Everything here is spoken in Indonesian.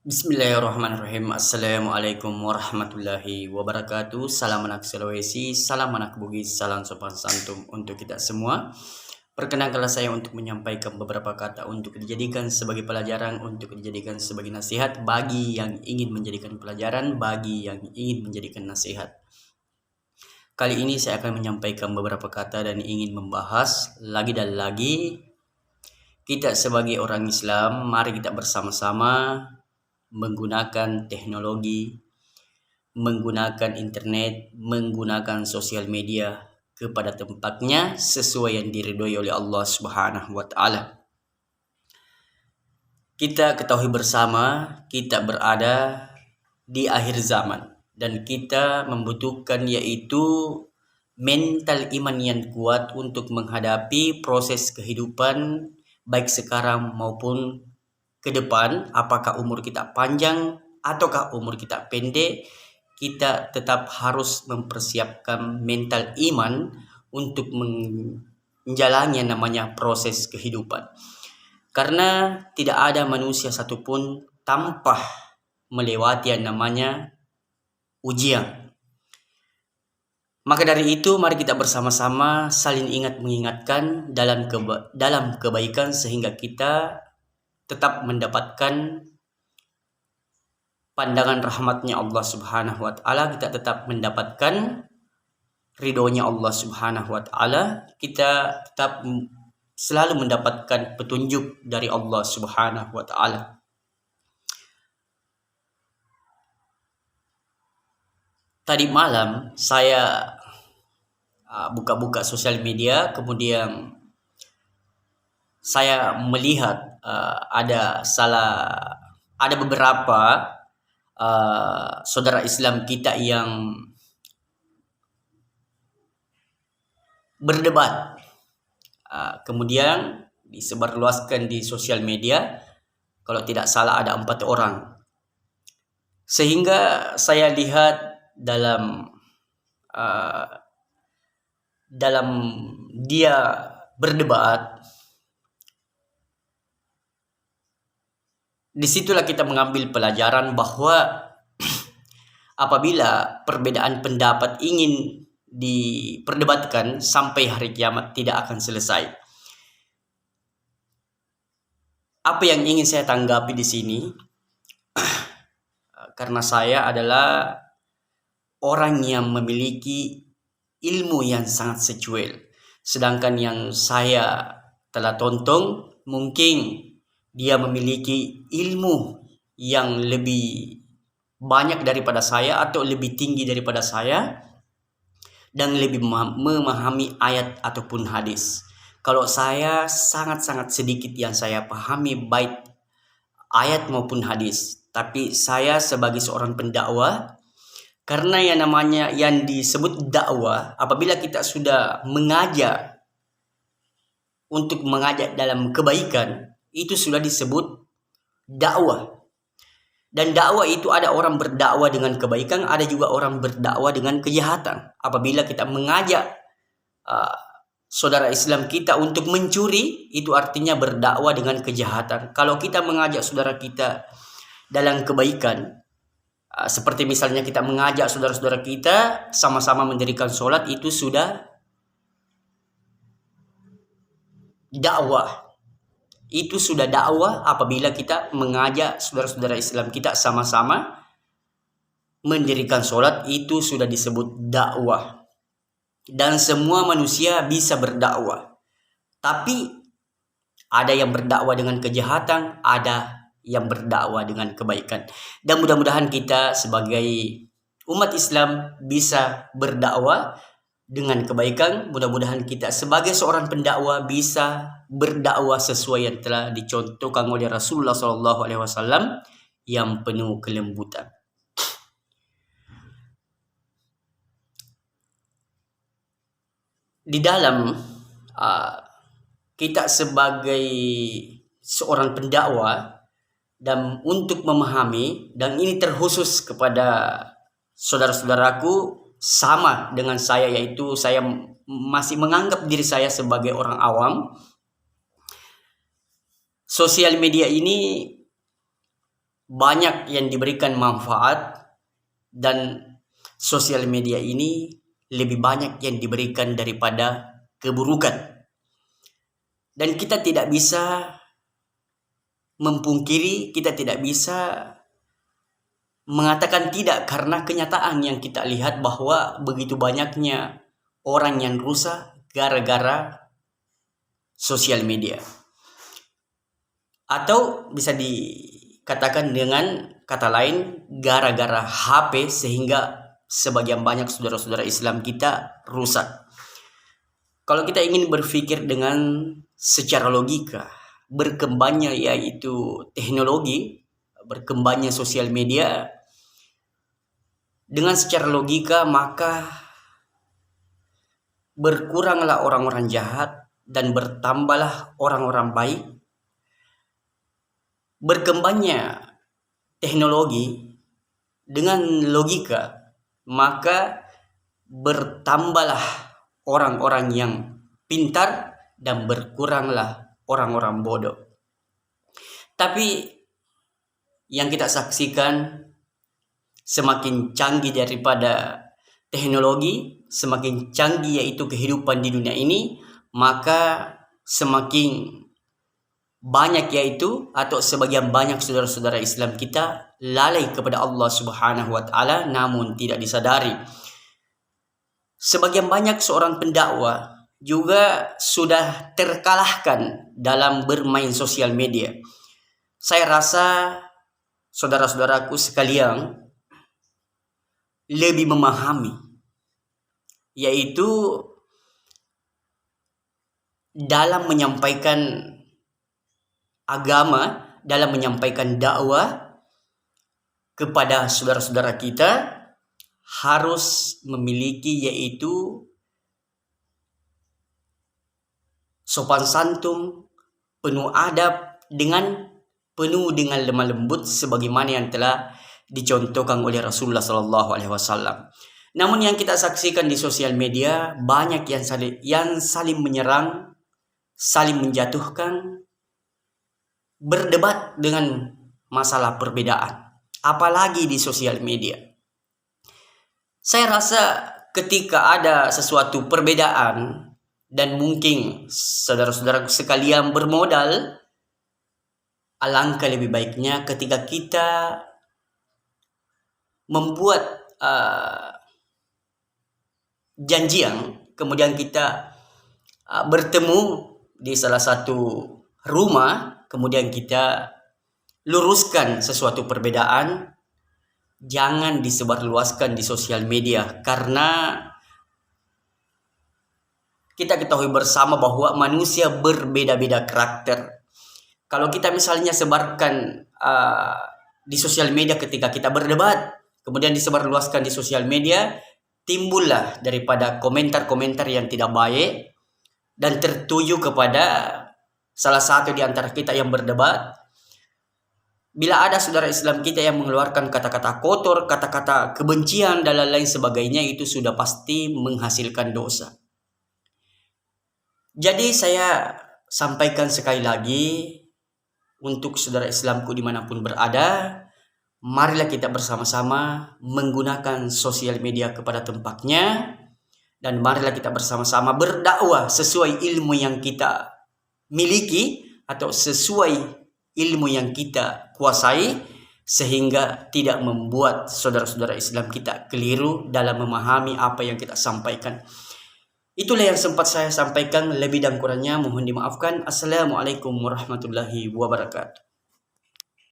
Bismillahirrahmanirrahim. Assalamualaikum warahmatullahi wabarakatuh. Salam anak Sulawesi, salam anak Bugis, salam sopan santun untuk kita semua. Perkenankanlah saya untuk menyampaikan beberapa kata untuk dijadikan sebagai pelajaran, untuk dijadikan sebagai nasihat bagi yang ingin menjadikan pelajaran, bagi yang ingin menjadikan nasihat. Kali ini saya akan menyampaikan beberapa kata dan ingin membahas lagi dan lagi. Kita sebagai orang Islam, mari kita bersama-sama menggunakan teknologi, menggunakan internet, menggunakan sosial media kepada tempatnya sesuai yang diridhoi oleh Allah Subhanahu wa taala. Kita ketahui bersama kita berada di akhir zaman dan kita membutuhkan yaitu mental iman yang kuat untuk menghadapi proses kehidupan baik sekarang maupun ke depan. Apakah umur kita panjang ataukah umur kita pendek, kita tetap harus mempersiapkan mental iman untuk menjalani yang namanya proses kehidupan. Karena tidak ada manusia satupun tanpa melewati yang namanya ujian. Maka dari itu mari kita bersama-sama saling ingat mengingatkan dalam kebaikan sehingga kita tetap mendapatkan pandangan rahmatnya Allah Subhanahu wa taala, kita tetap mendapatkan ridhonya Allah Subhanahu wa taala, kita tetap selalu mendapatkan petunjuk dari Allah Subhanahu wa taala. Tadi malam saya buka-buka sosial media, kemudian saya melihat ada beberapa saudara Islam kita yang berdebat, kemudian disebarluaskan di sosial media. Kalau tidak salah ada 4 orang, sehingga saya lihat dalam dia berdebat, disitulah kita mengambil pelajaran bahwa apabila perbedaan pendapat ingin diperdebatkan sampai hari kiamat tidak akan selesai. Apa yang ingin saya tanggapi di sini, karena saya adalah orang yang memiliki ilmu yang sangat secuil, sedangkan yang saya telah tonton mungkin dia memiliki ilmu yang lebih banyak daripada saya atau lebih tinggi daripada saya dan lebih memahami ayat ataupun hadis. Kalau saya sangat-sangat sedikit yang saya pahami baik ayat maupun hadis, tapi saya sebagai seorang pendakwah, karena yang namanya yang disebut dakwah, apabila kita sudah mengajak untuk mengajak dalam kebaikan, itu sudah disebut dakwah. Dan dakwah itu ada orang berdakwah dengan kebaikan, ada juga orang berdakwah dengan kejahatan. Apabila kita mengajak saudara Islam kita untuk mencuri, itu artinya berdakwah dengan kejahatan. Kalau kita mengajak saudara kita dalam kebaikan, seperti misalnya kita mengajak saudara-saudara kita sama-sama mendirikan sholat, itu sudah dakwah. Itu sudah dakwah apabila kita mengajak saudara-saudara Islam kita sama-sama mendirikan sholat, itu sudah disebut dakwah. Dan semua manusia bisa berdakwah, tapi ada yang berdakwah dengan kejahatan, ada yang berdakwah dengan kebaikan. Dan mudah-mudahan kita sebagai umat Islam bisa berdakwah dengan kebaikan. Mudah-mudahan kita sebagai seorang pendakwah bisa berdakwah sesuai yang telah dicontohkan oleh Rasulullah SAW yang penuh kelembutan. Di dalam kita sebagai seorang pendakwah dan untuk memahami, dan ini terkhusus kepada saudara-saudaraku sama dengan saya, yaitu saya masih menganggap diri saya sebagai orang awam. Sosial media ini banyak yang diberikan manfaat, dan sosial media ini lebih banyak yang diberikan daripada keburukan. Dan kita tidak bisa memungkiri, kita tidak bisa mengatakan tidak, karena kenyataan yang kita lihat bahwa begitu banyaknya orang yang rusak gara-gara sosial media. Atau bisa dikatakan dengan kata lain, gara-gara HP, sehingga sebagian banyak saudara-saudara Islam kita rusak. Kalau kita ingin berpikir dengan secara logika, berkembangnya yaitu teknologi, berkembangnya sosial media, dengan secara logika maka berkuranglah orang-orang jahat dan bertambahlah orang-orang baik. Berkembangnya teknologi dengan logika, maka bertambahlah orang-orang yang pintar dan berkuranglah orang-orang bodoh. Tapi yang kita saksikan, semakin canggih daripada teknologi, semakin canggih yaitu kehidupan di dunia ini, maka semakin banyak yaitu atau sebagian banyak saudara-saudara Islam kita lalai kepada Allah Subhanahu wa taala namun tidak disadari. Sebagian banyak seorang pendakwah juga sudah terkalahkan dalam bermain sosial media. Saya rasa saudara-saudaraku sekalian lebih memahami, yaitu dalam menyampaikan agama, dalam menyampaikan dakwah kepada saudara-saudara kita harus memiliki yaitu sopan santun, penuh adab, penuh dengan lemah lembut sebagaimana yang telah dicontohkan oleh Rasulullah SAW. Namun yang kita saksikan di sosial media banyak yang saling menyerang, saling menjatuhkan, berdebat dengan masalah perbedaan, apalagi di sosial media. Saya rasa ketika ada sesuatu perbedaan dan mungkin saudara-saudara sekalian bermodal, alangkah lebih baiknya ketika kita membuat janjian, kemudian kita bertemu di salah satu rumah, kemudian kita luruskan sesuatu perbedaan, jangan disebarluaskan di sosial media, karena kita ketahui bersama bahwa manusia berbeda-beda karakter. Kalau kita misalnya sebarkan di sosial media ketika kita berdebat, kemudian disebarluaskan di sosial media, timbullah daripada komentar-komentar yang tidak baik dan tertuju kepada salah satu di antara kita yang berdebat. Bila ada saudara Islam kita yang mengeluarkan kata-kata kotor, kata-kata kebencian dan lain-lain sebagainya, itu sudah pasti menghasilkan dosa. Jadi saya sampaikan sekali lagi untuk saudara Islamku dimanapun berada, marilah kita bersama-sama menggunakan sosial media kepada tempatnya, dan marilah kita bersama-sama berdakwah sesuai ilmu yang kita miliki atau sesuai ilmu yang kita kuasai, sehingga tidak membuat saudara-saudara Islam kita keliru dalam memahami apa yang kita sampaikan. Itulah yang sempat saya sampaikan, lebih dan kurangnya mohon dimaafkan. Assalamualaikum warahmatullahi wabarakatuh.